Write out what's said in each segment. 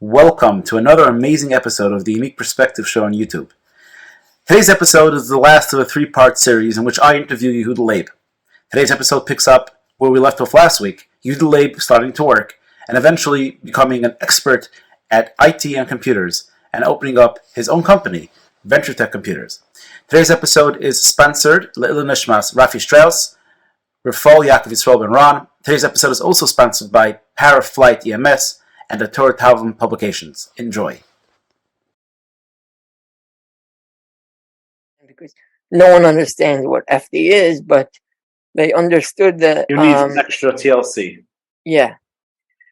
Welcome to another amazing episode of the Unique Perspective Show on YouTube. Today's episode is the last of a three-part series in which I interview Yehuda Leib. Today's episode picks up where we left off last week, Yehuda Leib starting to work and eventually becoming an expert at IT and computers and opening up his own company, Venture Tech Computers. Today's episode is sponsored Neshama, Raphy Strauss, Raphael, Yaakov, Yisroel, and Ron. Today's episode is also sponsored by Paraflight EMS and the Torah Talmud Publications. Enjoy. Because no one understands what FD is, but they understood that you need some extra TLC. Yeah.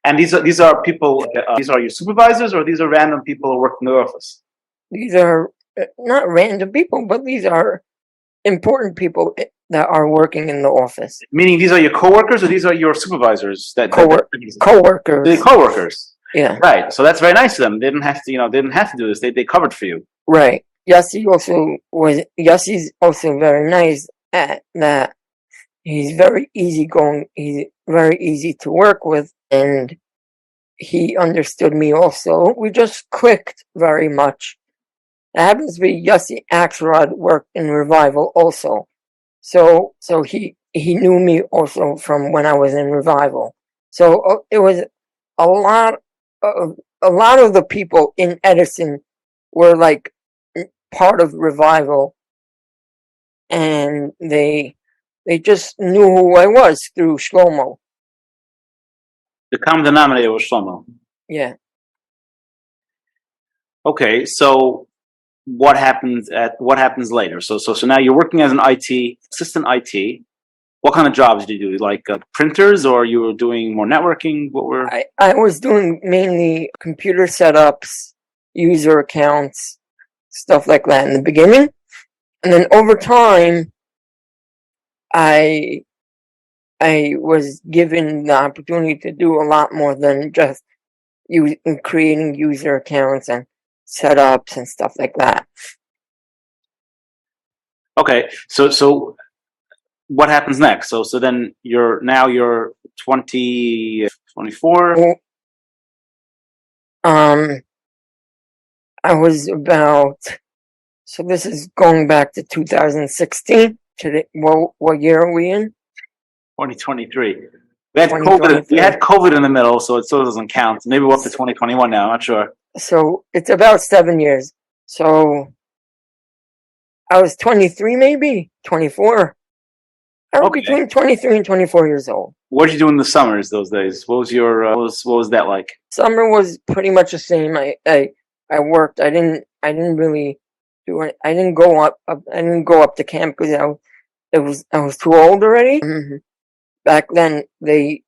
And these are people. These are your supervisors, or these are random people who work in the office. These are not random people, but these are important people that are working in the office. Meaning, these are your coworkers, or these are your supervisors? Coworkers. They're coworkers. Yeah. Right. So that's very nice of them. They didn't have to. They didn't have to do this. They covered for you. Right. Yassi's also very nice at that. He's very easygoing. He's very easy to work with, and he understood me also. We just clicked very much. It happens to be Yossi Axelrod worked in Revival also. So he knew me also from when I was in Revival. So it was a lot of the people in Edison were like part of Revival, and they just knew who I was through Shlomo. The common denominator was Shlomo. Yeah. Okay, so what happens later? So now you're working as an assistant IT. What kind of jobs did you do? Like printers, or you were doing more networking? I was doing mainly computer setups, user accounts, stuff like that in the beginning, and then over time, I was given the opportunity to do a lot more than just creating user accounts and setups and stuff like that. Okay, so what happens next? So then you're 20, 24? I was about, so this is going back to 2016. What year are we in? 2023. We had COVID in the middle, so it still doesn't count. Maybe we're up to 2021 now, I'm not sure. So it's about 7 years. So I was 23, maybe 24. I was between 23 and 24 years old. What did you do in the summers those days? What was your what was that like? Summer was pretty much the same. I worked. I didn't really do it. I didn't go up to camp because I was too old already. Mm-hmm. Back then they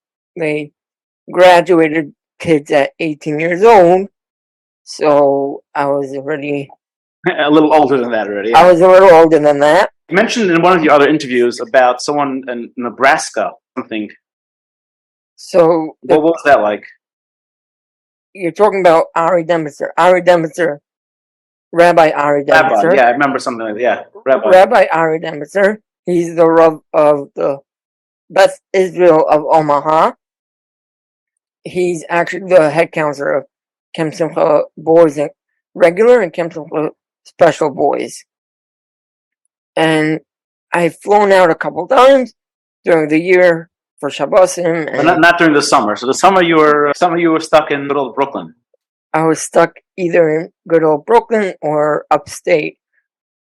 graduated kids at 18 years old. So I was already a little older than that already. Yeah. I was a little older than that. You mentioned in one of your other interviews about someone in Nebraska, something. So what was that like? You're talking about Rabbi Ari Demitzer. Yeah, I remember something like that. Yeah, Rabbi Ari Demitzer. He's the Rav of the Beth Israel of Omaha. He's actually the head counselor of Kem Simcha Boys and Regular and Kem Simcha Special Boys. And I've flown out a couple times during the year for Shabbosim. But not during the summer. So the summer you were stuck in good old Brooklyn. I was stuck either in good old Brooklyn or upstate.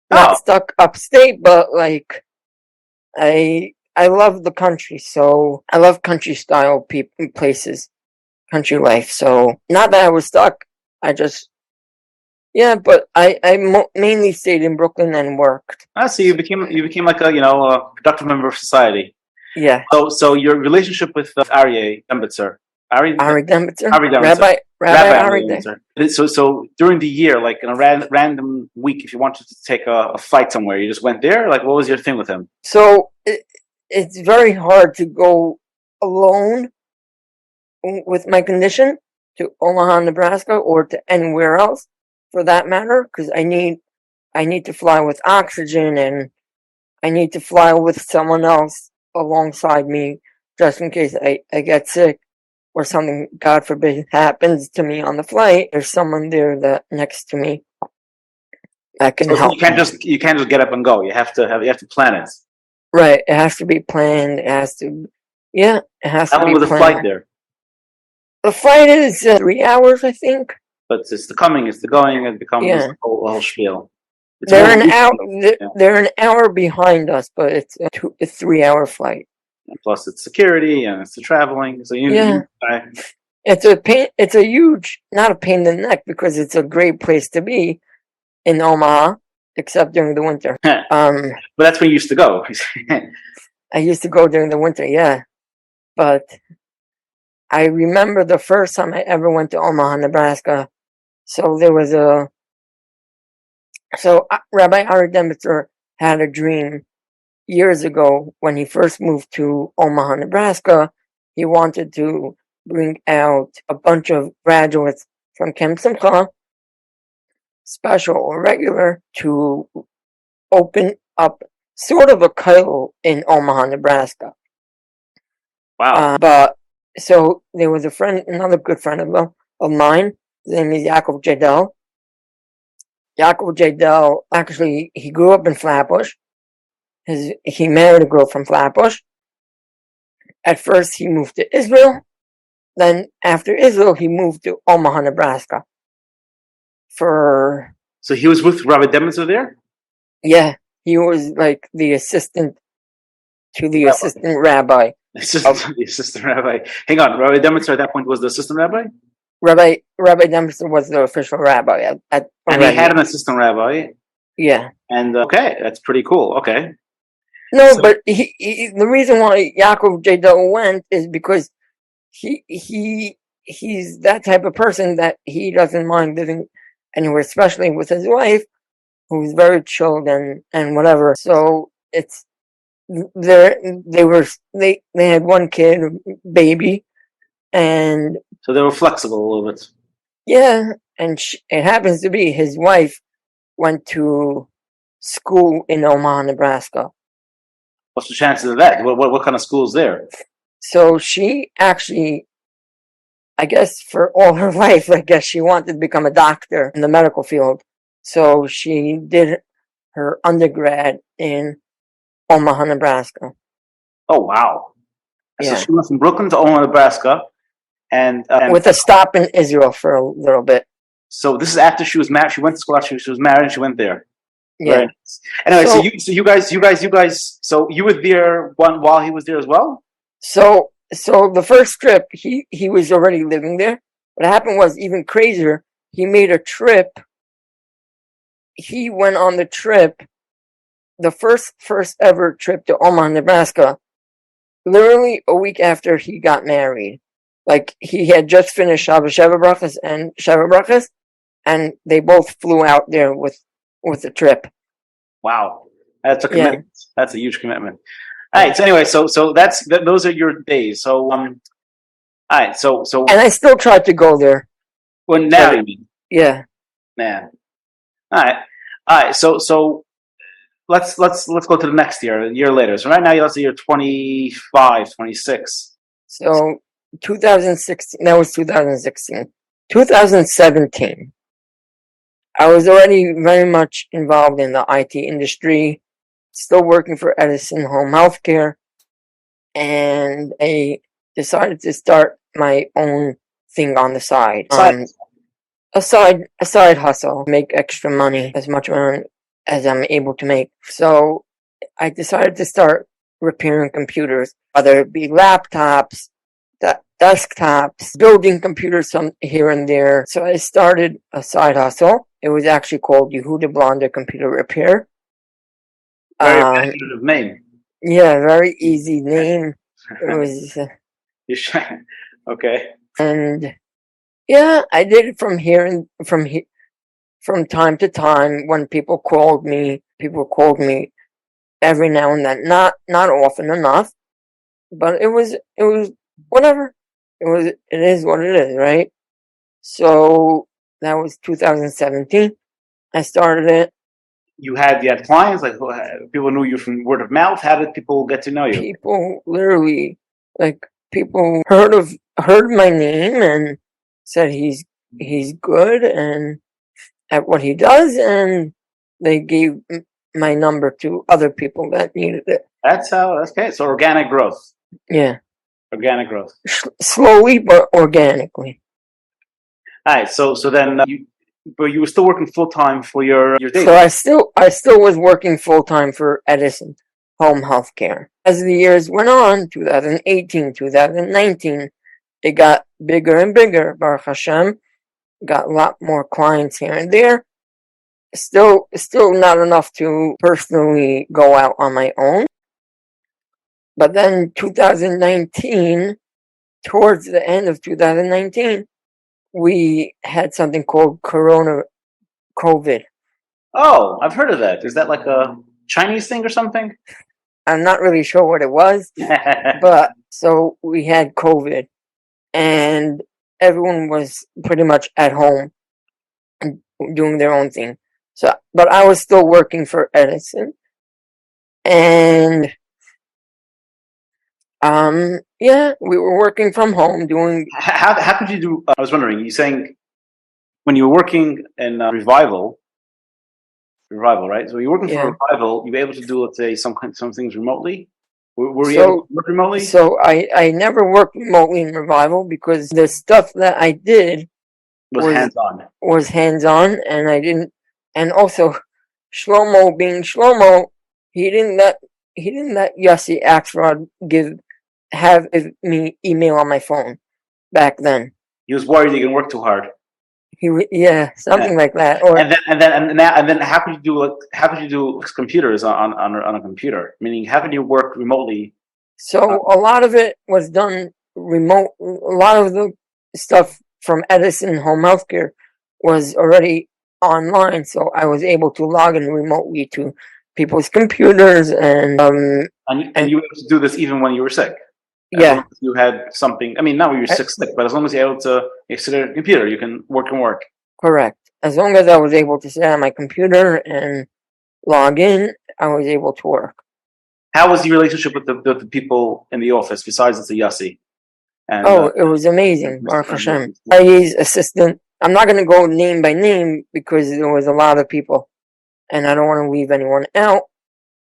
Not stuck upstate, but like I love the country, so I love country style places, country life. So not that I was stuck. But I mainly stayed in Brooklyn and worked. So you became like a productive member of society. Yeah. So your relationship with Ari Demitzer. Rabbi Ari Demitzer. So during the year, like in a random week, if you wanted to take a flight somewhere, you just went there. Like, what was your thing with him? So it's very hard to go alone with my condition to Omaha, Nebraska, or to anywhere else for that matter, because I need to fly with oxygen, and I need to fly with someone else alongside me just in case I get sick. or something, God forbid, happens to me on the flight, there's someone there that next to me that can So help. you can't just get up and go. You have to plan it. Right. It has to be planned. It has to How be long was the planned. flight there? The flight is 3 hours, I think. But it's the coming, it's the going, it becomes Yeah. a whole spiel. It's They're more an hour. yeah. They're an hour behind us, but it's a 3-hour flight. And plus it's security and it's the traveling. So It's a pain. It's a huge, not a pain in the neck, because it's a great place to be in Omaha, except during the winter. but that's where you used to go. I used to go during the winter, yeah. But I remember the first time I ever went to Omaha, Nebraska. So there was Rabbi Ari Demitzer had a dream years ago when he first moved to Omaha, Nebraska. He wanted to bring out a bunch of graduates from Camp Simcha, special or regular, to open up sort of a kollel in Omaha, Nebraska. Wow. But so there was another good friend of mine. His name is Yaakov Jadel. Yaakov Jadel, actually, he grew up in Flatbush. He married a girl from Flatbush. At first, he moved to Israel. Then, after Israel, he moved to Omaha, Nebraska. So he was with Rabbi Demitzer there? Yeah, he was like the assistant to the assistant rabbi. The assistant rabbi. Hang on, Rabbi Demitzer at that point was the assistant rabbi? Rabbi Demitzer was the official rabbi. And he had an assistant rabbi? Yeah. And okay, that's pretty cool. Okay. No, but the reason why Yaakov Jadel went is because he's that type of person that he doesn't mind living anywhere, especially with his wife, who's very chilled and whatever. So it's they had one kid, baby, and so they were flexible a little bit. Yeah, and it happens to be his wife went to school in Omaha, Nebraska. What's the chances of that? What kind of school is there? So she actually, I guess for all her life, I guess she wanted to become a doctor in the medical field. So she did her undergrad in Omaha, Nebraska. Oh, wow. Yeah. So she went from Brooklyn to Omaha, Nebraska. And with a stop in Israel for a little bit. So this is after she was married. She went to school after she was married and she went there. Yeah. Right. Anyway, so you guys, so you were there while he was there as well? So the first trip, he was already living there. What happened was even crazier. He made a trip. He went on the trip, the first ever trip to Omaha, Nebraska, literally a week after he got married. Like, he had just finished Shabbos Sheva Brachas and Sheva Brachas, and they both flew out there with the trip. Wow. That's a commitment. Yeah. That's a huge commitment. All right. So anyway, so those are your days. So, all right. So. And I still tried to go there. Well, now you mean? Yeah. Man. All right. So let's go to the next year, a year later. So right now, let's say you're 25, 26. So 2016, that was 2016. 2017, I was already very much involved in the IT industry, still working for Edison Home Healthcare, and I decided to start my own thing on the side. A side hustle, make extra money, as much money as I'm able to make. So I decided to start repairing computers, whether it be laptops, desktops, building computers some here and there. So I started a side hustle. It was actually called Yehuda Blonder Computer Repair. Very imaginative name. Yeah, very easy name. It was. Okay. And yeah, I did it from time to time when people called me. People called me every now and then, not often enough, but it was whatever. It is what it is, right? So that was 2017. I started it. You had clients, like people knew you from word of mouth. How did people get to know you? People literally, like, people heard my name and said he's good and at what he does, and they gave my number to other people that needed it. That's okay. So organic growth. Yeah, Organic growth. slowly but organically. All right. So then but you were still working full time for your day. So I still was working full time for Edison Home Healthcare. As the years went on, 2018, 2019, it got bigger and bigger. Baruch Hashem, got a lot more clients here and there. Still not enough to personally go out on my own. But then 2019, towards the end of 2019, we had something called COVID. Oh, I've heard of that. Is that like a Chinese thing or something? I'm not really sure what it was, but so we had COVID and everyone was pretty much at home and doing their own thing. So, but I was still working for Edison, and yeah, we were working from home doing. How could you do? I was wondering. You're saying when you were working in revival, right? So you're working for revival. You were able to do, let's say, some things remotely. Were you able to work remotely? So I never worked remotely in revival because the stuff that I did was hands-on. Was hands-on, and I didn't. And also, Shlomo being Shlomo, he didn't let Yossi Axelrod have me email on my phone back then. He was worried you can work too hard. Something like that. Or and then how could you do computers on a computer? Meaning, how could you work remotely? So a lot of it was done remote. A lot of the stuff from Edison Home Healthcare was already online, so I was able to log in remotely to people's computers and you were able to do this even when you were sick. As long as you had something. I mean, not when you're sick, but as long as you're able to sit at a computer, you can work and work. Correct. As long as I was able to sit at my computer and log in, I was able to work. How was the relationship with the people in the office besides the Yossi? And, it was amazing. Baruch Hashem. Ali's assistant. I'm not going to go name by name because there was a lot of people, and I don't want to leave anyone out.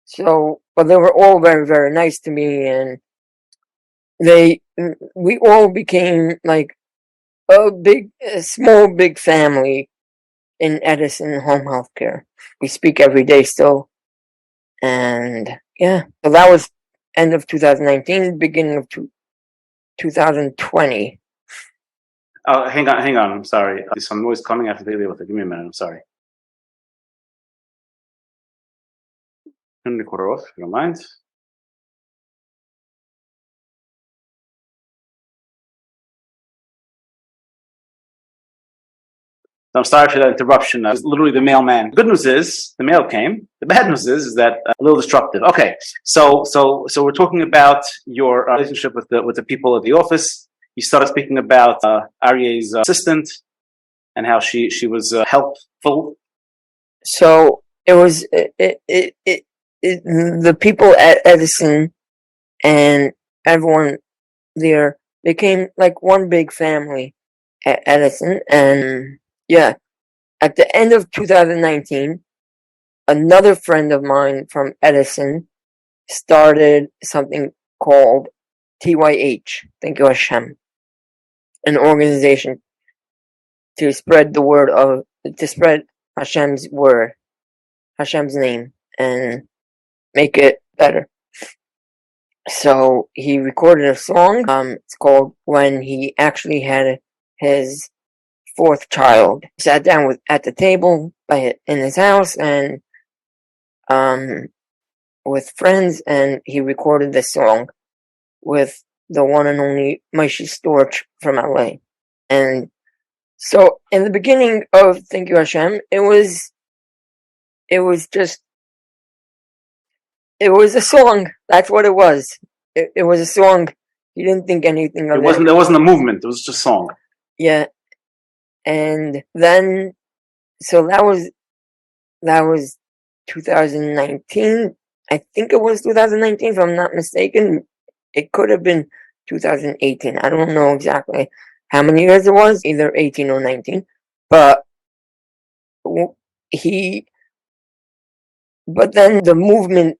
So, but they were all very, very nice to me, and we all became like a small big family in Edison Home Healthcare. We speak every day still, and yeah. So that was end of 2019, beginning of 2020. Oh, hang on. I'm sorry. There's some noise coming after they with it. Give me a minute. I'm sorry. Turn the recorder off, if you don't mind. So I'm sorry for that interruption. It's literally the mailman. The good news is the mail came. The bad news is that a little disruptive. Okay, so we're talking about your relationship with the people at the office. You started speaking about Aryeh's assistant and how she was helpful. So it was the people at Edison and everyone there became like one big family at Edison. And yeah, at the end of 2019, another friend of mine from Edison started something called TYH, Thank You Hashem, an organization to spread Hashem's word, Hashem's name, and make it better. So he recorded a song. It's called When He Actually Had His Fourth Child. He sat down at the table in his house and with friends, and he recorded this song with the one and only Maishi Storch from LA. And so in the beginning of Thank You Hashem, it was a song. That's what it was. It was a song. He didn't think anything of it. There wasn't a movement. It was just a song. Yeah. And then, so that was 2019. I think it was 2019, if I'm not mistaken. It could have been 2018. I don't know exactly how many years it was, either 18 or 19. But then the movement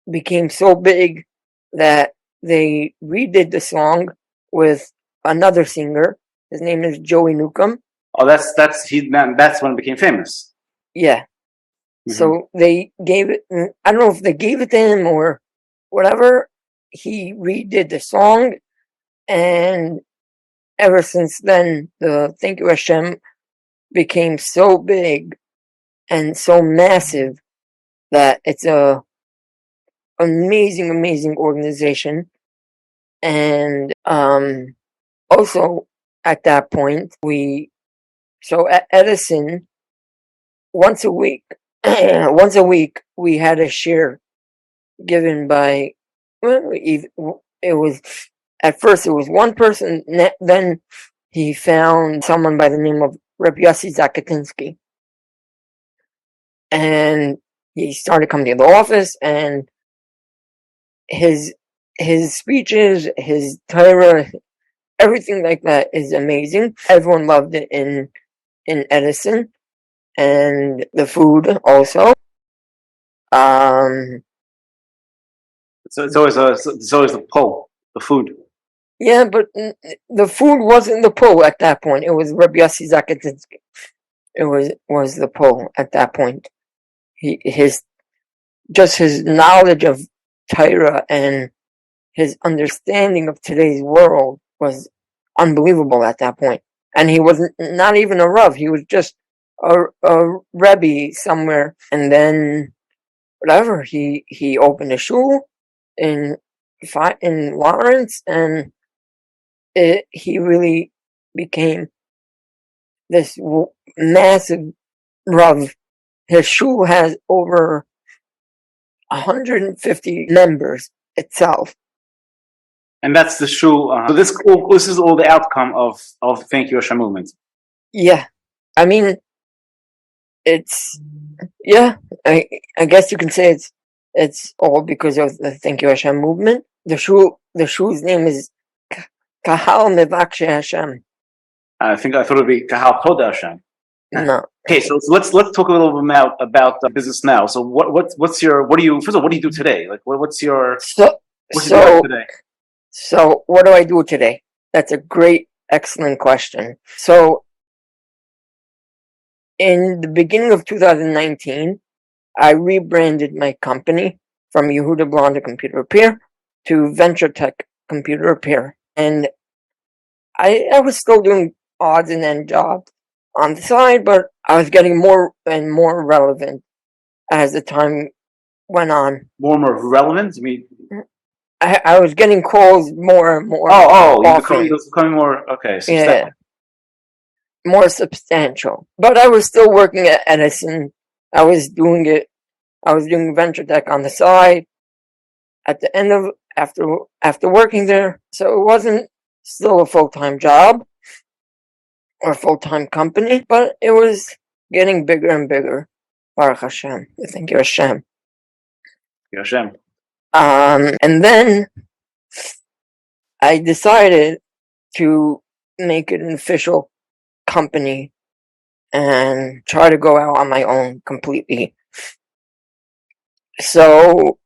became so big that they redid the song with another singer. His name is Joey Newcomb. Oh, that's when it became famous. Yeah. Mhm. So they gave it, I don't know if they gave it to him or whatever. He redid the song, and ever since then, the Thank You Hashem became so big and so massive that it's a amazing organization. And also at that point, at Edison, once a week we had a share given by, it was, at first it was one person, then he found someone by the name of Rabbi Yossi Zakatinsky, and he started coming to the office, and his speeches, his Torah, everything like that is amazing. Everyone loved it in Edison, and the food also. So it's always the pull, the food. Yeah, but the food wasn't the pull at that point. It was Rabbi Yossi Zakatinsky. It was the pull at that point. His knowledge of Torah and his understanding of today's world was unbelievable at that point. And he was not even a Rav. He was just a Rebbe somewhere. And then, whatever, he opened a shul in Lawrence, and he really became this massive Rav. His shul has over 150 members itself. And that's the shul. So this is all the outcome of Thank You Hashem movement. Yeah, I mean, it's, yeah, I guess you can say it's all because of the Thank You Hashem movement. The shul's name is Kahal Mevakshe Hashem. I thought it'd be Kahal Choda Hashem. No. Okay, so let's talk a little bit about business now. So what do you do today? Like what's your today? So what do I do today? That's a great, excellent question. So in the beginning of 2019, I rebranded my company from Yehuda Blonda Computer Repair to Venture Tech Computer Repair. And I was still doing odds and ends jobs on the side, but I was getting more and more relevant as the time went on. More and more relevant? I mean, I was getting calls more and more. It was becoming more, okay. Yeah, more substantial. But I was still working at Edison. I was doing Venture Tech on the side at the end of, after working there. So it wasn't still a full-time job or full-time company, but it was getting bigger and bigger. Baruch Hashem. Thank you, Hashem. Hashem. And then I decided to make it an official company and try to go out on my own completely. So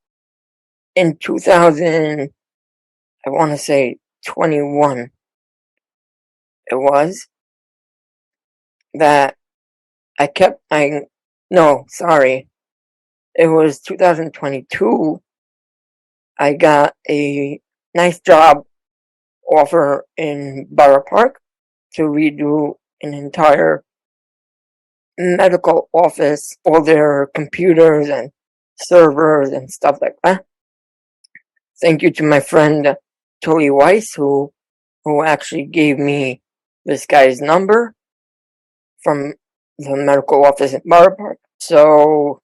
in 2000, I want to say 21, it was that it was 2022. I got a nice job offer in Borough Park to redo an entire medical office, all their computers and servers and stuff like that. Thank you to my friend Tony Weiss, who actually gave me this guy's number from the medical office in Borough Park. So,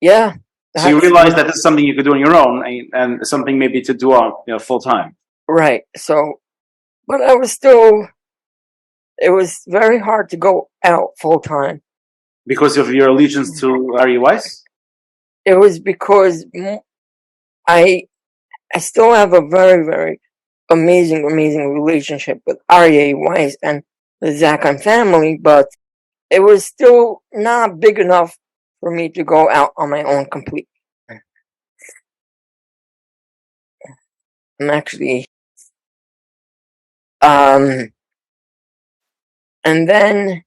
yeah. So you realized that this is something you could do on your own, and something maybe to do on full time. Right. So, but it was very hard to go out full time. Because of your allegiance to Ari Weiss? It was because I still have a very, very amazing relationship with Aryeh Weiss and the Zakon family, but it was still not big enough for me to go out on my own completely. I'm actually, and then,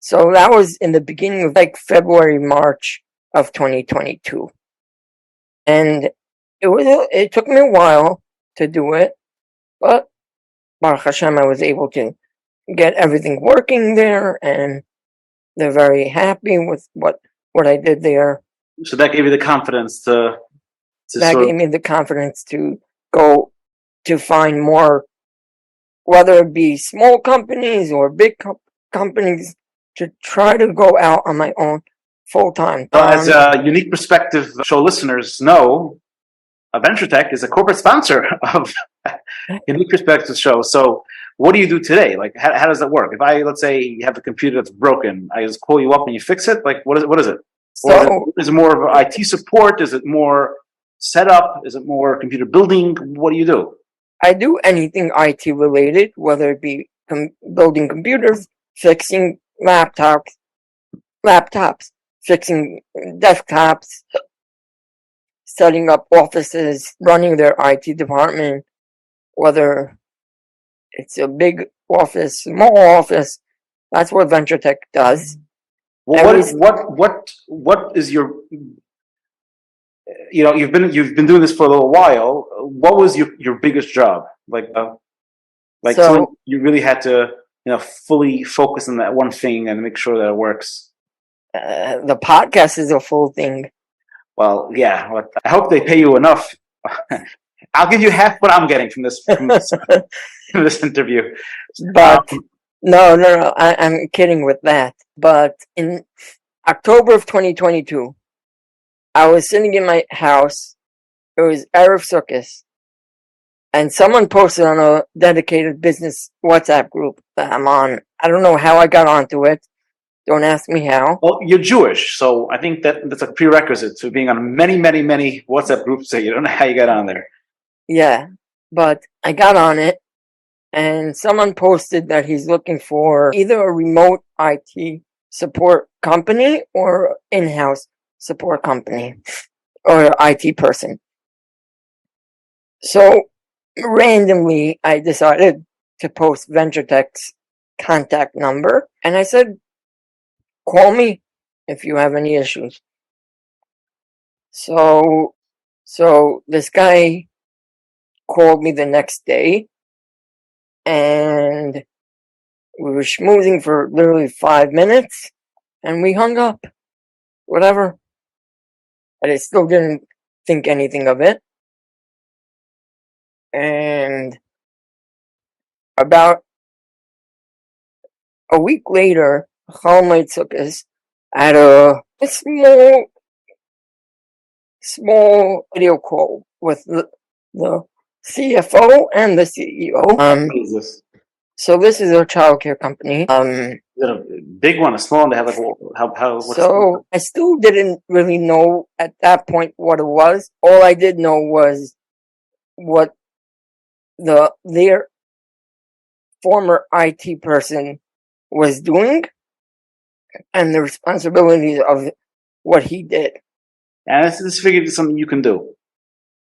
so that was in the beginning of like February, March of 2022. And it took me a while to do it, but Baruch Hashem, I was able to get everything working there, and they're very happy with what I did there. So that gave you the confidence to That sort gave me the confidence to go to find more, whether it be small companies or big companies, to try to go out on my own full time. as a unique perspective show listeners know, Venture Tech is a corporate sponsor of Unique Perspective show. So what do you do today? Like, how does that work? If let's say you have a computer that's broken, I just call you up and you fix it. Like, what is it? So, is it more of IT support? Is it more setup? Is it more computer building? What do you do? I do anything IT related, whether it be building computers, fixing laptops, fixing desktops, setting up offices, running their IT department, whether it's a big office, small office. That's what Venture Tech does. Well, what is your, you've been doing this for a little while. What was your biggest job? So you really had to fully focus on that one thing and make sure that it works. The podcast is a full thing. Well, yeah. I hope they pay you enough. I'll give you half what I'm getting from this this interview. But no, I'm kidding with that. But in October of 2022, I was sitting in my house. It was Erev Sukkot, and someone posted on a dedicated business WhatsApp group that I'm on. I don't know how I got onto it. Don't ask me how. Well, you're Jewish, so I think that's a prerequisite to being on many WhatsApp groups. So you don't know how you got on there. Yeah, but I got on it, and someone posted that he's looking for either a remote IT support company or in-house support company or IT person. So randomly, I decided to post Venture Tech's contact number, and I said, call me if you have any issues. So this guy called me the next day, and we were schmoozing for literally 5 minutes, and we hung up. Whatever. And I still didn't think anything of it. And about a week later, Hakol took us at a small video call with the CFO and the CEO. What is this? So this is a childcare company. Is it a big one, a small one? They have how? So I still didn't really know at that point what it was. All I did know was what their former IT person was doing and the responsibilities of what he did. And this figured is something you can do.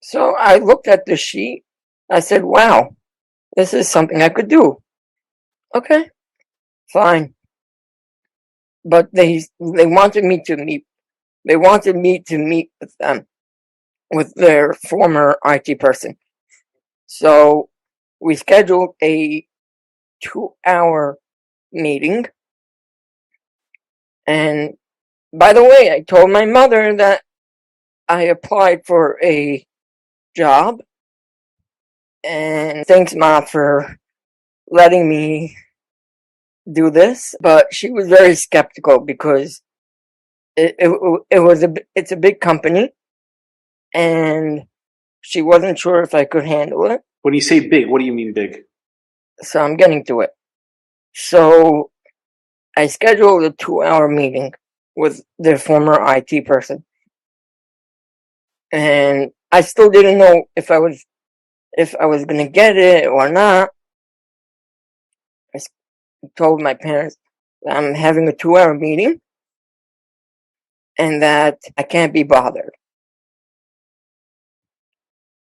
So I looked at the sheet. I said, wow, this is something I could do. Okay, fine. But they wanted me to meet. They wanted me to meet with them, with their former IT person. So we scheduled a 2-hour meeting. And by the way, I told my mother that I applied for a job. And thanks, Ma, for letting me do this. But she was very skeptical because it's a big company, and she wasn't sure if I could handle it. When you say big, what do you mean big? So I'm getting to it. So I scheduled a 2-hour meeting with their former IT person. And I still didn't know if if I was going to get it or not. I told my parents that I'm having a 2-hour meeting and that I can't be bothered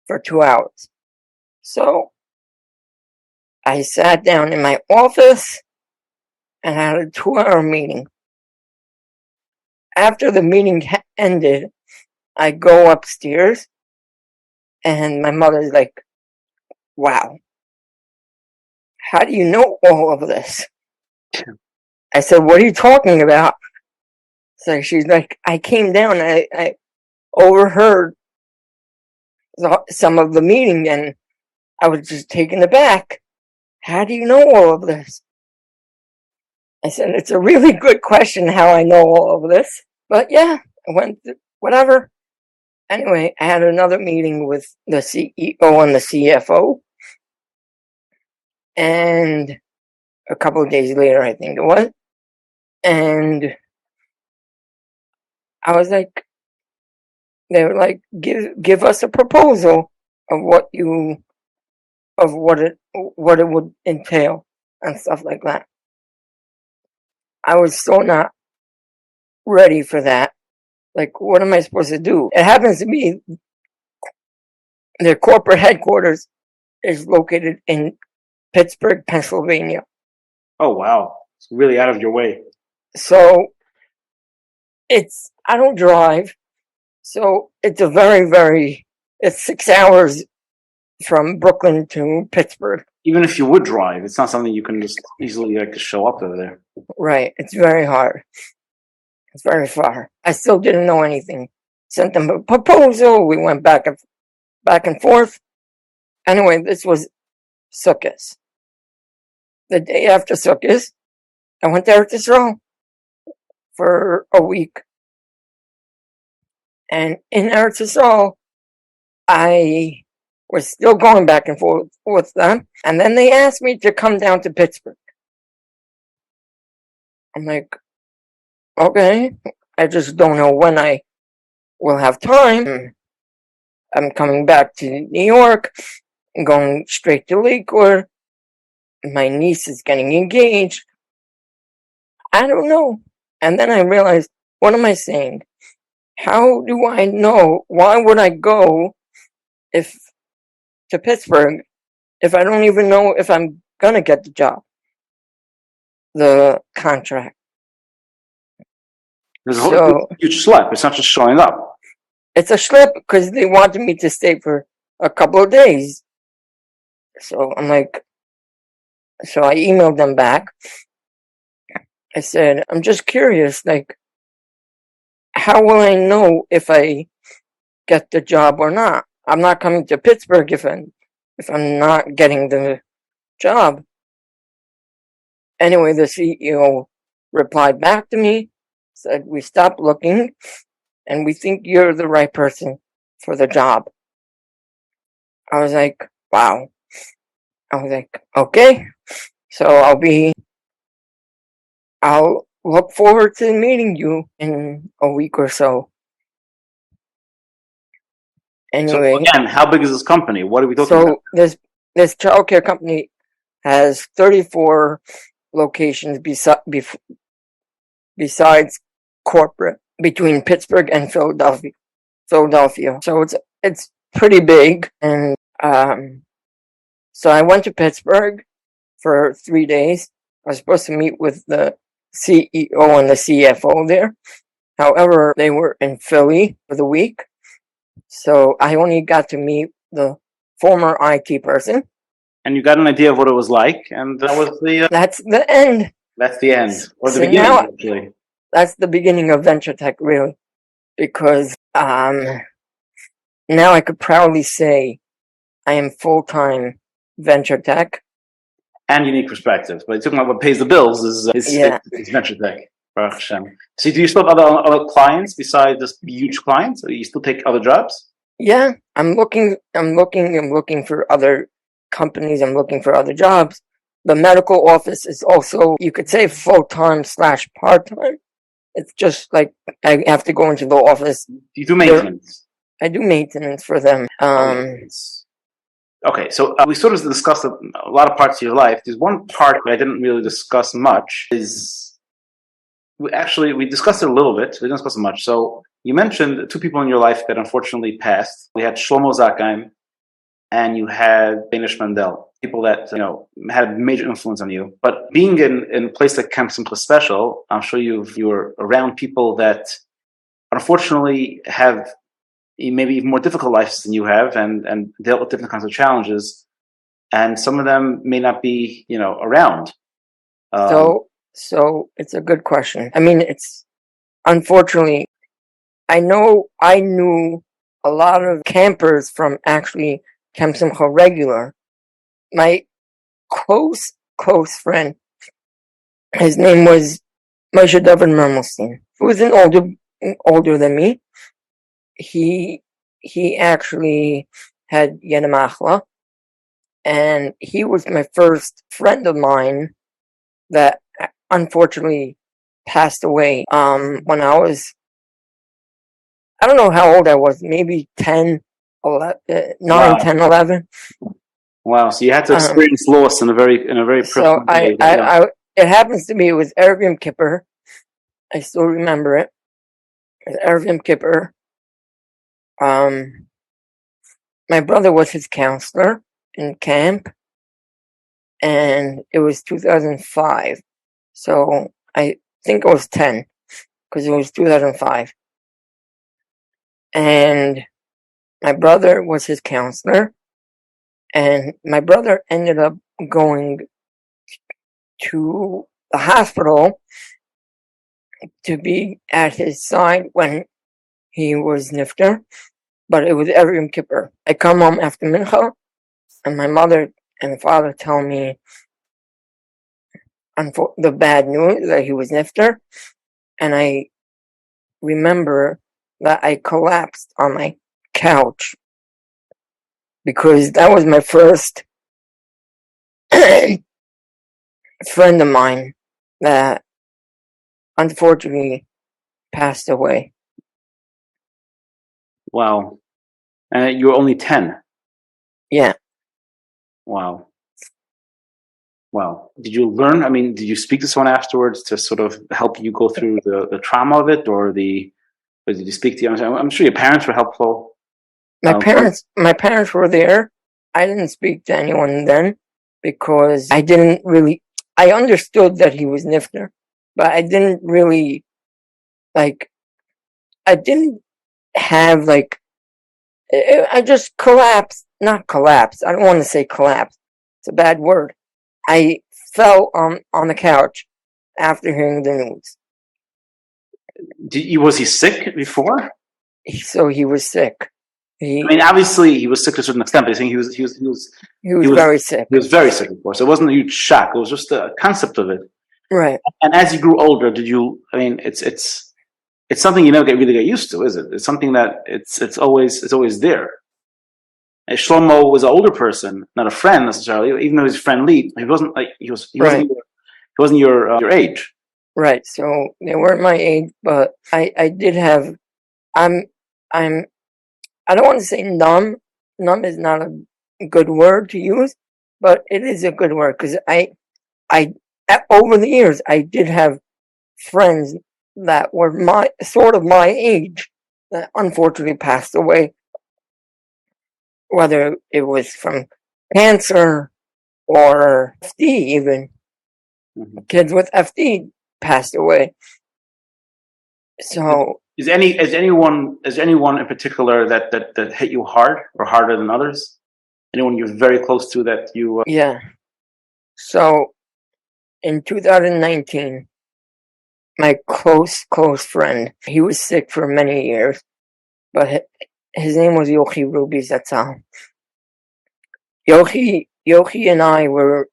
for 2 hours. So I sat down in my office and had a 2-hour meeting. After the meeting ended, I go upstairs and my mother's like, wow, how do you know all of this? I said, what are you talking about? So she's like, I came down and I overheard some of the meeting and I was just taken aback. How do you know all of this? I said, it's a really good question how I know all of this. But yeah, I went, whatever. Anyway, I had another meeting with the CEO and the CFO. And a couple of days later, I think it was. And I was like, they were like, give us a proposal of what it would entail and stuff like that. I was so not ready for that. Like, what am I supposed to do? It happens to be their corporate headquarters is located in Pittsburgh, Pennsylvania. Oh, wow. It's really out of your way. So I don't drive. So it's it's 6 hours from Brooklyn to Pittsburgh. Even if you would drive, it's not something you can just easily show up over there. Right. It's very hard. It's very far. I still didn't know anything. Sent them a proposal. We went back and forth. Anyway, this was Sukkot. The day after Sukkot, I went to Yisroel for a week. And in Yisroel, I was still going back and forth with them. And then they asked me to come down to Pittsburgh. I'm like, okay, I just don't know when I will have time. I'm coming back to New York, going straight to Lakewood. My niece is getting engaged. I don't know. And then I realized, what am I saying? How do I know? Why would I go to Pittsburgh if I don't even know if I'm going to get the job, the contract? There's a huge schlep. It's not just showing up. It's a schlep because they wanted me to stay for a couple of days. So I'm like, so I emailed them back. I said, I'm just curious, like, how will I know if I get the job or not? I'm not coming to Pittsburgh if I'm not getting the job. Anyway, the CEO replied back to me, said, we stopped looking and we think you're the right person for the job. I was like, wow. I was like, okay. So I'll look forward to meeting you in a week or so. Anyway. So again, how big is this company? What are we talking about? So this childcare company has 34 locations besides corporate between Pittsburgh and Philadelphia. So it's pretty big. And so I went to Pittsburgh for 3 days. I was supposed to meet with the CEO and the CFO there. However, they were in Philly for the week. So I only got to meet the former IT person. And you got an idea of what it was like, and that was the... That's the end. That's the end. Or the So beginning, now, actually. That's the beginning of Venture Tech, really. Because now I could proudly say I am full-time Venture Tech. And unique perspectives. But talking about what pays the bills is Venture Tech. Baruch Hashem. So do you still have other clients besides this huge clients? Or you still take other jobs? Yeah, I'm looking for other companies. I'm looking for other jobs. The medical office is also, you could say, full-time / part-time. It's just like I have to go into the office. You do maintenance. I do maintenance for them. Okay, so we sort of discussed a lot of parts of your life. There's one part that I didn't really discuss much. We discussed it a little bit. We didn't discuss it much. So you mentioned two people in your life that unfortunately passed. We had Shlomo Zakheim, and you had Benish Mandel. People that had a major influence on you. But being in a place like Camp Simcha Special, I'm sure you were around people that unfortunately have maybe even more difficult lives than you have, and dealt with different kinds of challenges, and some of them may not be around. So it's a good question. I mean, it's unfortunately, I knew a lot of campers from actually Camp Simcha regular. My close friend, his name was Moshe David Mermelstein. He was older than me. He actually had Yena Machla, and he was my first friend of mine that unfortunately passed away when I was, I don't know how old I was, maybe 10, 11, 9, wow. 10, 11. Wow, so you had to experience loss in a very personal way. It happens to me, it was Erev Yom Kippur. I still remember it. It was Erev Yom Kippur. My brother was his counselor in camp, and it was 2005. So I think I was 10, because it was 2005. And my brother was his counselor, and my brother ended up going to the hospital to be at his side when he was niftar, but it was every Yom Kippur. I come home after mincha, and my mother and father tell me the bad news that he was niftar, and I remember that I collapsed on my couch because that was my first friend of mine that unfortunately passed away. Wow. And you were only 10? Yeah. Wow. Did you learn? I mean, did you speak to someone afterwards to sort of help you go through the trauma of it, or did you speak to I'm sure your parents were helpful. My parents were there. I didn't speak to anyone then because I understood that he was niftar, but I didn't really I just collapsed. Not collapsed. I don't want to say collapsed. It's a bad word. I fell on the couch after hearing the news. Was he sick before? So he was sick. I mean, obviously he was sick to a certain extent, but I think he was very sick. He was very sick, of course. It wasn't a huge shock. It was just the concept of it. Right. And as you grew older, it's something you never really get used to, is it? It's something that it's always there. And Shlomo was an older person, not a friend necessarily, even though he's friendly. He wasn't your age. Right. So they weren't my age, but I did have. I don't want to say numb. Numb is not a good word to use, but it is a good word because over the years I did have friends that were my age that unfortunately passed away, whether it was from cancer or FD even. Mm-hmm. Kids with FD passed away. So is anyone in particular that hit you hard or harder than others? Anyone you're very close to that you? Yeah. So in 2019, my close friend, he was sick for many years, but his name was Yochi Ruby Zatzal. Yochi and I were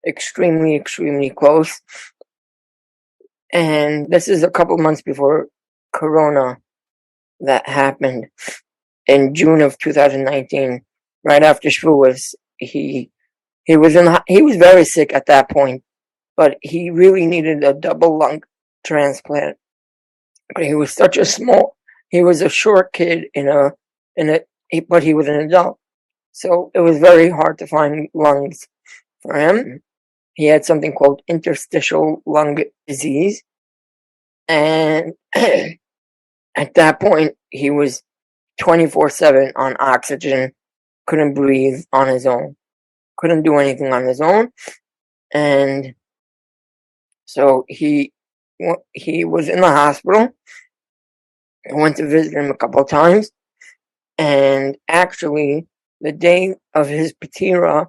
extremely close, and this is a couple months before Corona that happened in June of 2019, right after Shavuos. He was very sick at that point, but he really needed a double lung transplant. But he was he was a short kid but he was an adult. So it was very hard to find lungs for him. He had something called interstitial lung disease. And at that point, he was 24/7 on oxygen, couldn't breathe on his own, couldn't do anything on his own. And so he was in the hospital. I went to visit him a couple of times. And actually, the day of his patira,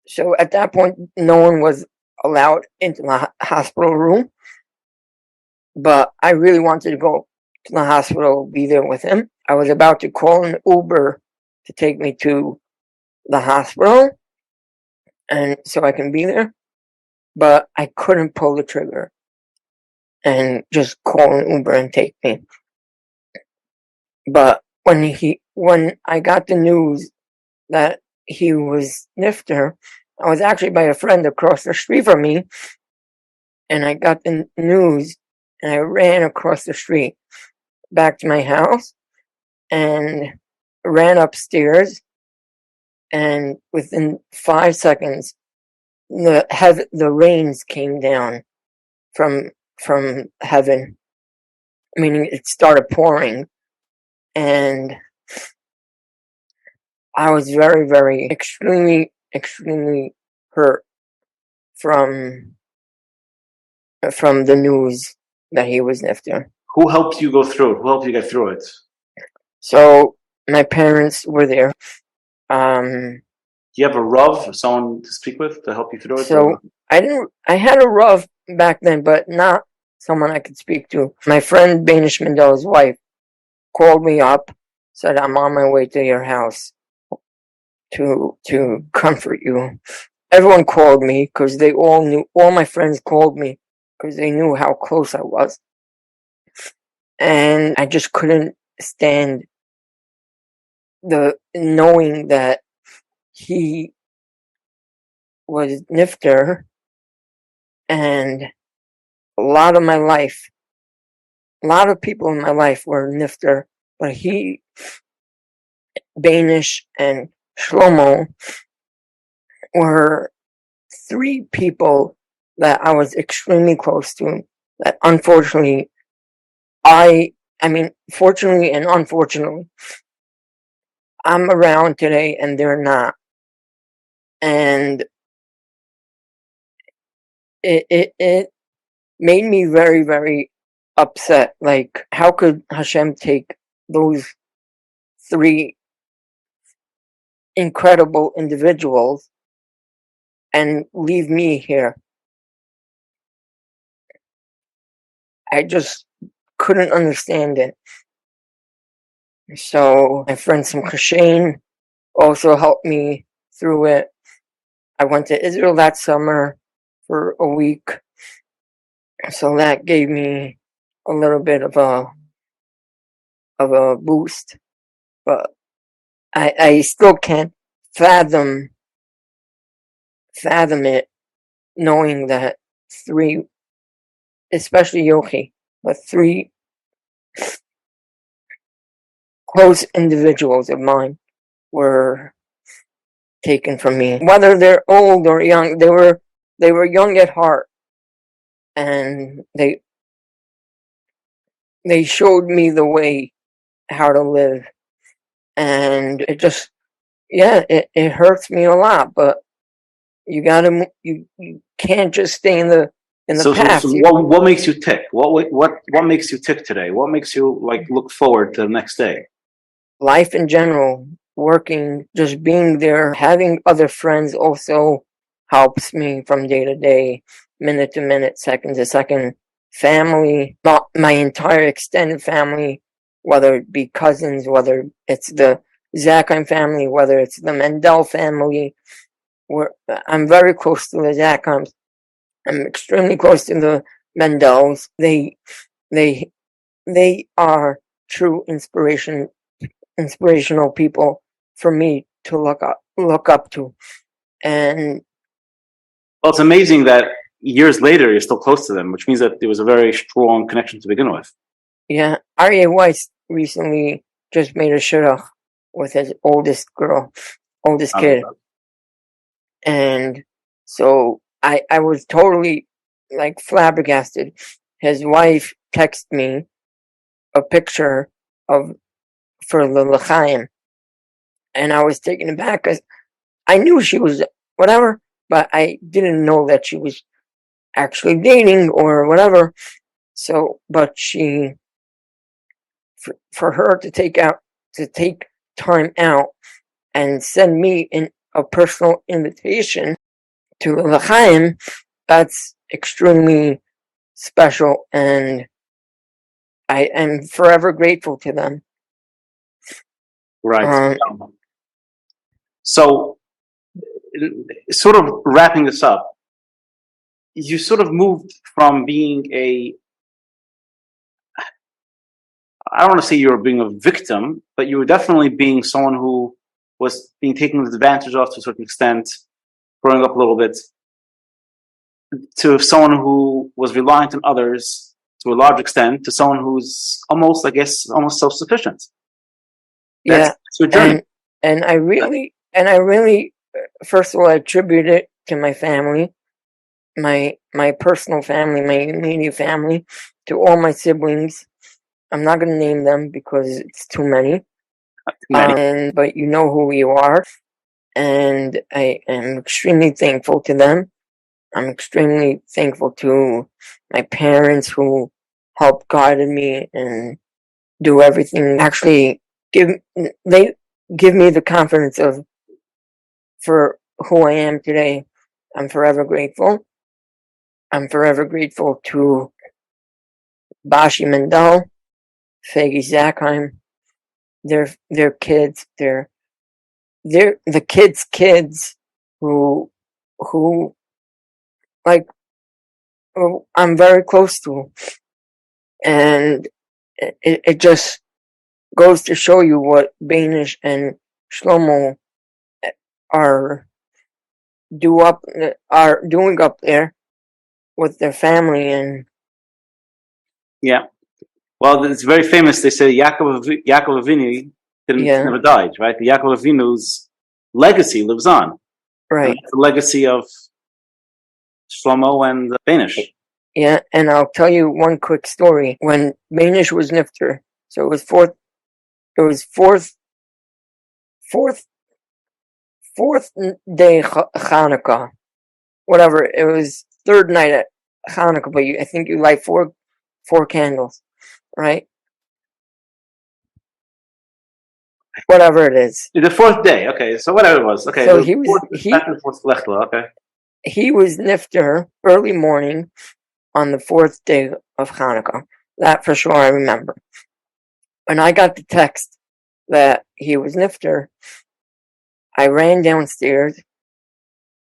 so at that point, no one was allowed into the hospital room. But I really wanted to go to the hospital, be there with him. I was about to call an Uber to take me to the hospital, and so I can be there. But I couldn't pull the trigger and just call an Uber and take me. But when I got the news that he was niftar, I was actually by a friend across the street from me, and I got the news, and I ran across the street back to my house and ran upstairs, and within 5 seconds, the rains came down from heaven, meaning it started pouring, and I was very, very, extremely, extremely hurt from the news that he was niftar. Who helped you go through it? Who helped you get through it? So my parents were there. Do you have a Rav, or someone to speak with to help you through it? So I had a Rav back then, but not someone I could speak to. My friend Banish Mendel's wife called me up, said, I'm on my way to your house to comfort you. Everyone called me because they all knew, all my friends called me because they knew how close I was. And I just couldn't stand the knowing that he was niftar, and a lot of my life, a lot of people in my life were niftar, but he, Banish, and Shlomo were three people that I was extremely close to, that unfortunately, fortunately and unfortunately, I'm around today and they're not. And it made me very, very upset. Like, how could Hashem take those three incredible individuals and leave me here? I just couldn't understand it. So my friend Simcha Shane also helped me through it. I went to Israel that summer for a week, so that gave me a little bit of a boost. But I still can't fathom it, knowing that three, especially Yochi, but three close individuals of mine were taken from me. Whether they're old or young, they were young at heart, and they showed me the way how to live, and it just, it hurts me a lot. But you can't just stay in the past. So what makes you tick? What makes you tick today? What makes you look forward to the next day? Life in general, working, just being there, having other friends also helps me from day to day, minute to minute, second to second. Family, not my entire extended family, whether it be cousins, whether it's the Zakheim family, whether it's the Mendel family. I'm very close to the Zakheims. I'm extremely close to the Mendels. They are true inspirational people for me to look up to. And well, it's amazing that years later you're still close to them, which means that there was a very strong connection to begin with. Yeah, Aryeh Weiss recently just made a shidduch with his oldest kid. And so I was totally like flabbergasted. His wife texted me a picture for the l'chaim, and I was taken aback because I knew she was whatever, but I didn't know that she was actually dating or whatever. So, but for her to take time out and send me a personal invitation to l'chaim, that's extremely special, and I am forever grateful to them. Right. So, sort of wrapping this up, you sort of moved from being I don't want to say you were being a victim, but you were definitely being someone who was being taken advantage of to a certain extent, growing up a little bit, to someone who was reliant on others to a large extent, to someone who's almost self-sufficient. That's your journey. And I really, first of all, I attribute it to my family, my personal family, my immediate family, to all my siblings. I'm not going to name them because it's too many. But you know who you are, and I am extremely thankful to them. I'm extremely thankful to my parents who helped guided me and do everything. Actually, they give me the confidence for who I am today. I'm forever grateful. I'm forever grateful to Bashi Mendel, Fegi Zakheim, their kids, they're the kids who like I'm very close to, and it just goes to show you what Banish and Shlomo are doing up there with their family. And yeah, well, it's very famous. They say Yaakov Avinu never died, right? The Yaakov Avinu's legacy lives on, right? And that's the legacy of Shlomo and Banish. Yeah, and I'll tell you one quick story. When Banish was niftar, so it was fourth day Hanukkah, whatever. It was third night at Hanukkah, but I think you light four candles, right? Whatever it is. The fourth day, okay. So whatever it was, okay. So he was niftar early morning on the fourth day of Hanukkah. That for sure I remember. When I got the text that he was niftar, I ran downstairs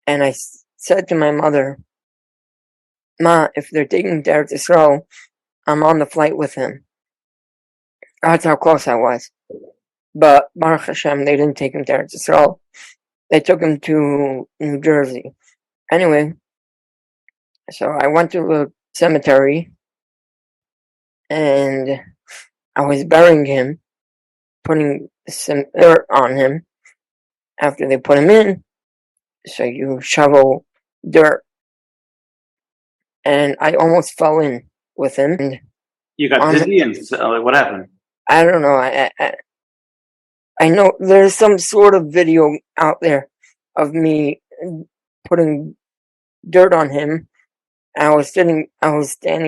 and I said to my mother, "Ma, if they're taking to Eretz Yisrael, I'm on the flight with him." That's how close I was. But Baruch Hashem, they didn't take him to Eretz Yisrael. They took him to New Jersey. Anyway, so I went to the cemetery and I was burying him, putting some dirt on him. After they put him in, so you shovel dirt, and I almost fell in with him. And you got dizzy, and what happened? I don't know. I know there's some sort of video out there of me putting dirt on him. I was standing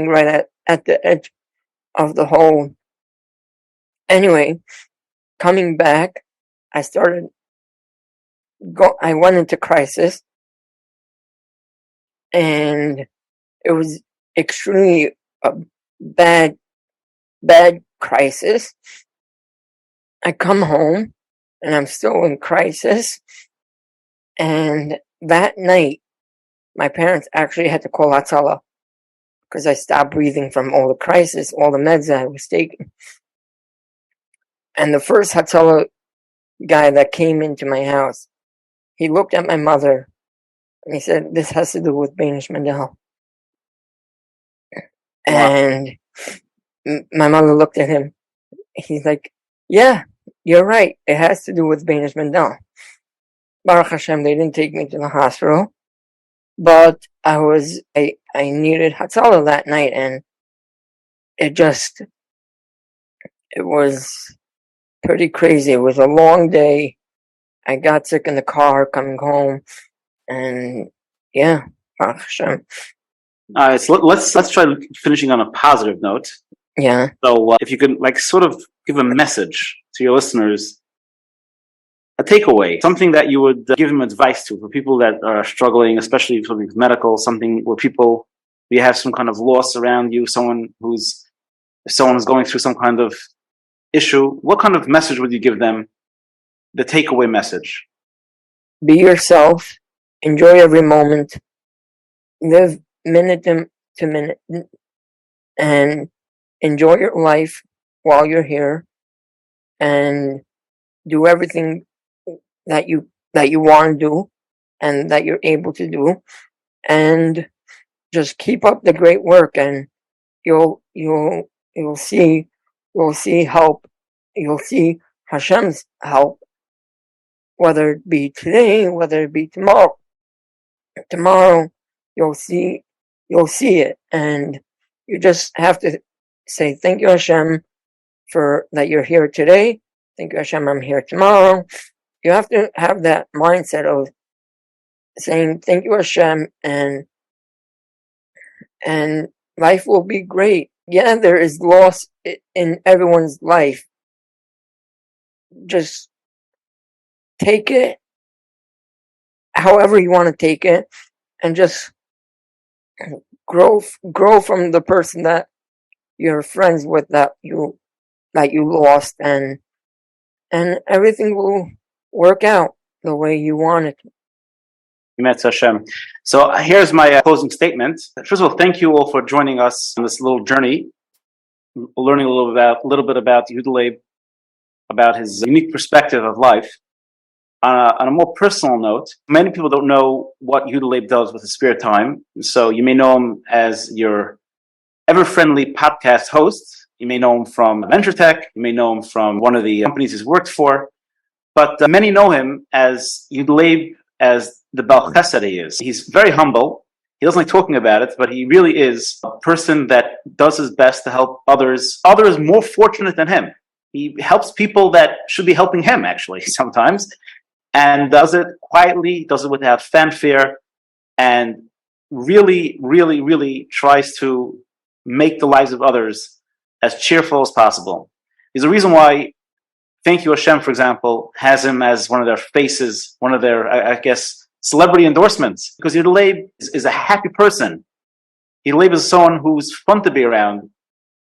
right at the edge of the hole. Anyway, coming back, I went into crisis, and it was extremely a bad crisis. I come home and I'm still in crisis, and that night my parents actually had to call Hatzalah because I stopped breathing from all the crisis, all the meds that I was taking. And the first Hatzalah guy that came into my house, he looked at my mother and he said, "This has to do with Banish Mendel." And my mother looked at him. He's like, "Yeah, you're right. It has to do with Banish Mendel. Baruch Hashem, they didn't take me to the hospital, but I needed Hatzalah that night, and it was pretty crazy. It was a long day. I got sick in the car coming home, and yeah, Baruch Hashem. All right, so let's try finishing on a positive note. Yeah. So if you could sort of give a message to your listeners, a takeaway, something that you would give them advice to for people that are struggling, especially something with medical, something where you have some kind of loss around you, if someone is going through some kind of issue, what kind of message would you give them? The takeaway message. Be yourself, enjoy every moment, live minute to minute, and enjoy your life while you're here, and do everything that you want to do and that you're able to do, and just keep up the great work, and you'll see help. You'll see Hashem's help, whether it be today, whether it be tomorrow. Tomorrow, you'll see it, and you just have to say, thank you, Hashem, for that you're here today. Thank you, Hashem, I'm here tomorrow. You have to have that mindset of saying, thank you, Hashem, and life will be great. Yeah, there is loss in everyone's life. Just take it however you want to take it, and just grow from the person that you're friends with, that you lost, and everything will work out the way you want it. Emet Hashem. So here's my closing statement. First of all, thank you all for joining us on this little journey, learning a little bit about Yehuda Leib, about his unique perspective of life. On a more personal note, many people don't know what Yehuda Leib does with his spare time. So you may know him as your ever-friendly podcast host. You may know him from Venture Tech. You may know him from one of the companies he's worked for. But many know him as Yehuda Leib, as the Baal Chesed he is. He's very humble. He doesn't like talking about it, but he really is a person that does his best to help others more fortunate than him. He helps people that should be helping him, actually, sometimes, and does it quietly, does it without fanfare, and really, really, really tries to make the lives of others as cheerful as possible. There's a reason why Thank You Hashem, for example, has him as one of their faces, one of their, I guess, celebrity endorsements, because Yehuda Leib is a happy person. Yehuda Leib is someone who's fun to be around.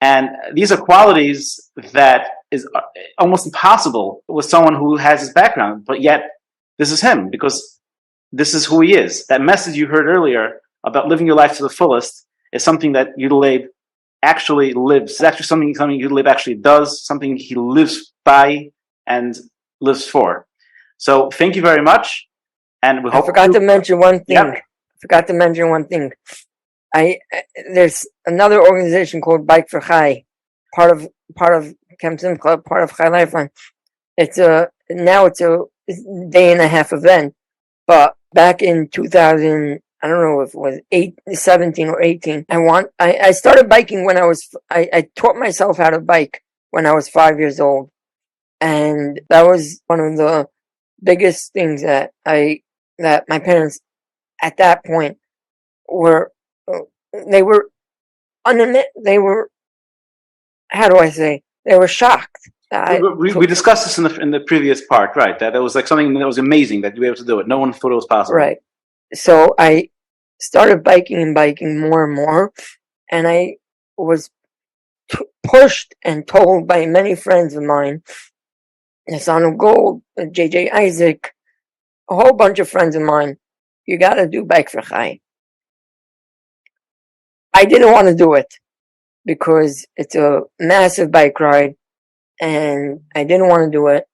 And these are qualities that is almost impossible with someone who has his background, but yet this is him, because this is who he is. That message you heard earlier about living your life to the fullest is something that Yehuda Leib actually lives. It's actually something Yehuda Leib actually does, something he lives by and lives for. So thank you very much. And we hope. I forgot to mention one thing. Yep. There's another organization called Bike for Chai, part of Kempton Club, part of Chai Lifeline. It's a day and a half event, but back in 2000, I don't know if it was 17 or 18. I started biking when I taught myself how to bike when I was 5 years old, and that was one of the biggest things that my parents at that point were how do I say, they were shocked. We discussed this in the previous part, right? That it was like something that was amazing that you were able to do it. No one thought it was possible. Right. So I started biking more and more, and I was pushed and told by many friends of mine, Nasano Gold, JJ Isaac, a whole bunch of friends of mine, you got to do Bike for Chai. I didn't want to do it because it's a massive bike ride, and I didn't want to do it,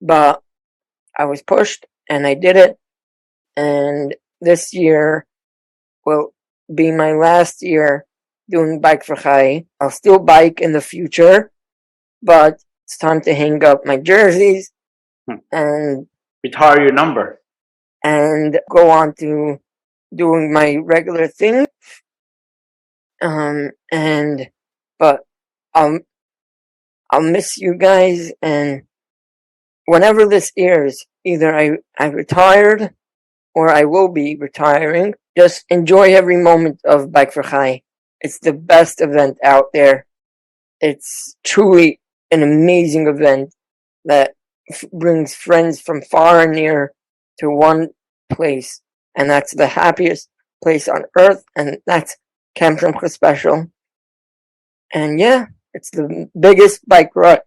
but I was pushed and I did it. And this year will be my last year doing Bike for Chai. I'll still bike in the future, but it's time to hang up my jerseys and retire your number and go on to doing my regular thing. But I'll miss you guys, and whenever this airs, either I retired or I will be retiring. Just enjoy every moment of Bike for Chai. It's the best event out there. It's truly an amazing event that brings friends from far and near to one place, and that's the happiest place on earth, and that's Camp Simcha Special. And yeah, it's the biggest bike ride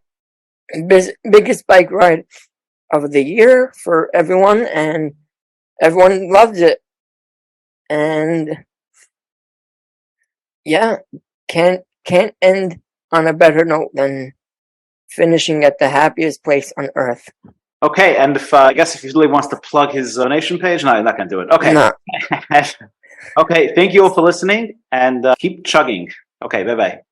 of the year for everyone, and everyone loves it. And yeah, can't end on a better note than finishing at the happiest place on earth. Okay, and if I guess if he really wants to plug his donation page, no, I'm not going to do it. Okay. No. Okay, thank you all for listening, and keep chugging. Okay, bye-bye.